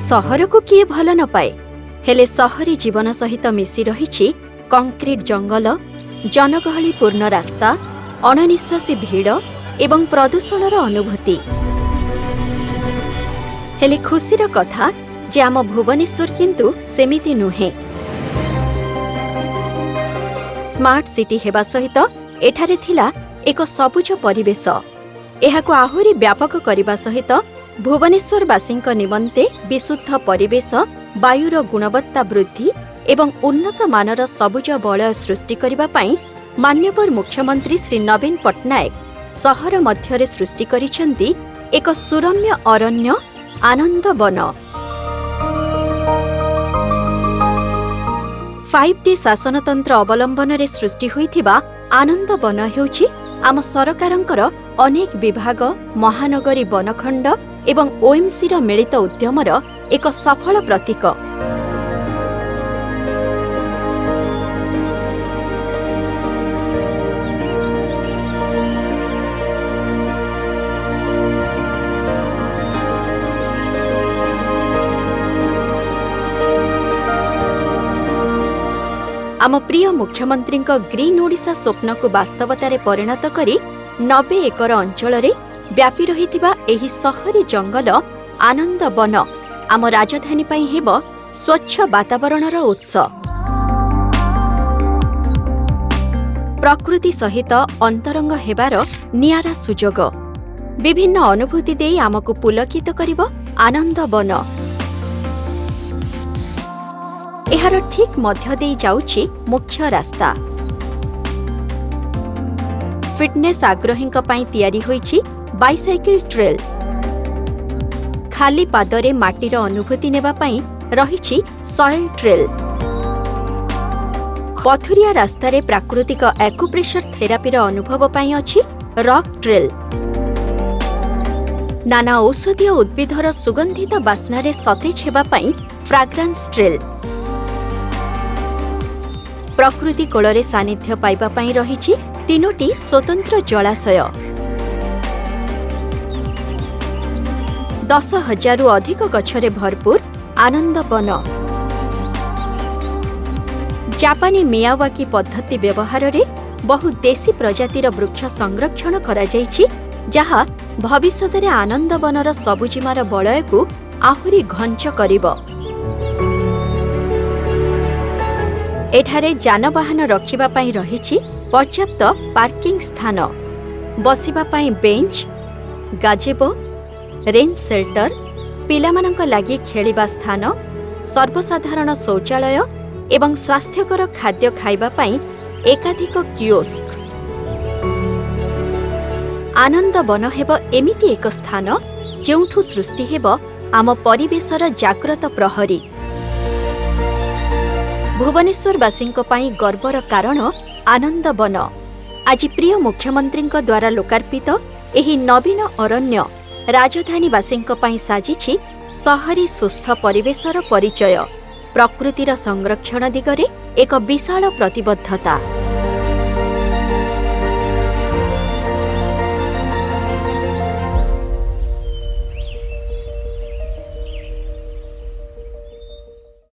सहर को किए भल न पाए, हेले सहरी जीवन सहित मिसी रही कंक्रीट जंगल, जनगहलीपूर्ण रास्ता, अणनिश्वासी भीड़ एवं प्रदूषणर अनुभूति। हेले खुशीर कथा जे आम भुवनेश्वर किंतु सेमिति नुहे। स्मार्ट सिटी हेबा सहित एठारे थिला एक सबुज परिवेश। एहाको आहुरी व्यापक करने सहित भुवनेश्वरवासींक निमंते विशुद्ध परिवेश, वायुर गुणवत्ता वृद्धि एवं उन्नत मानर सबुज वलय सृष्टि करने पाई माननीय मुख्यमंत्री श्री नवीन पट्टनायक सहर मध्यरे सृष्टि करिसेंती एक सुरम्य अरण्य आनंद वन। 5T शासनतंत्र अवलंबन रे सृष्टि होइथिबा आनंद वन हेउछि आम सरकारंकर अनेक विभाग, महानगरी वनखंड एवं ओएमसी र मिलित उद्यमर एक सफल प्रतीक। आम प्रिय मुख्यमंत्री ग्रीन ओडिशा स्वप्न को वास्तवतार परिणत करी 90 एकर अंचल व्यापी रहिथिबा एही सहरी जंगल आनंद वन आम राजधानी पई हेब स्वच्छ वातावरणर उत्स। प्रकृति सहित अंतरंग हेबार नियारा सुजोग, विभिन्न अनुभूति देई आमको पुलकित करिब आनंद वन। एहार ठीक मध्य देई जाउछि मुख्य रास्ता। फिटनेस आग्रहींक पई तयारी होइछि बाइसाइकिल ट्रेल। खाली पादरे माटीर अनुभूति नेबा पई रहिछि सॉइल ट्रेल। पथुरिया रास्तारे प्राकृतिक एक्युप्रेशर थेरापीर अनुभव पई अछि रॉक ट्रेल। नाना औषधीय उद्भिदर सुगंधित बास्नारे सतेज हेबा पई फ्राग्रांस ट्रेल। प्रकृति कोଳରେ सानिध्य पाइबा पई रहिछि 3टी स्वतंत्र जलाशय। 10,000 अधिक गछरे भरपूर आनंद वन। जापानी मियावाकी पद्धति व्यवहार रे बहु देशी प्रजातिर वृक्ष संरक्षण करा जाइछि, जहा भविष्यतरे आनंद वनर सबुजिमार वलय को आहुरी घंच करिब। एठारे जानवाहन रखिबा पई रहिछि पर्याप्त पार्किंग स्थान, बसिबा पई बेंच, गाजेबो, रेन शेल्टर, पिलामानंक लागि खेलिबा स्थान, सर्वसाधारण शौचालय एवं स्वास्थ्यकर खाद्य खाइबा पई एकाधिक कियोस्क। आनंद वन हेब एमिति एक स्थान जेउठु सृष्टि हेब आम परिवेशर जाग्रत प्रहरी। भुवनेश्वरवासींक पई गर्वर कारण आनंद वन। आज प्रिय मुख्यमंत्री द्वारा लोकार्पित एही नवीन अरण्य राजधानीवासींक पई साजिछि सहरी सुस्थ परिवेशर परिचय, प्रकृतिर संरक्षण दिगरे एक विशाल प्रतिबद्धता।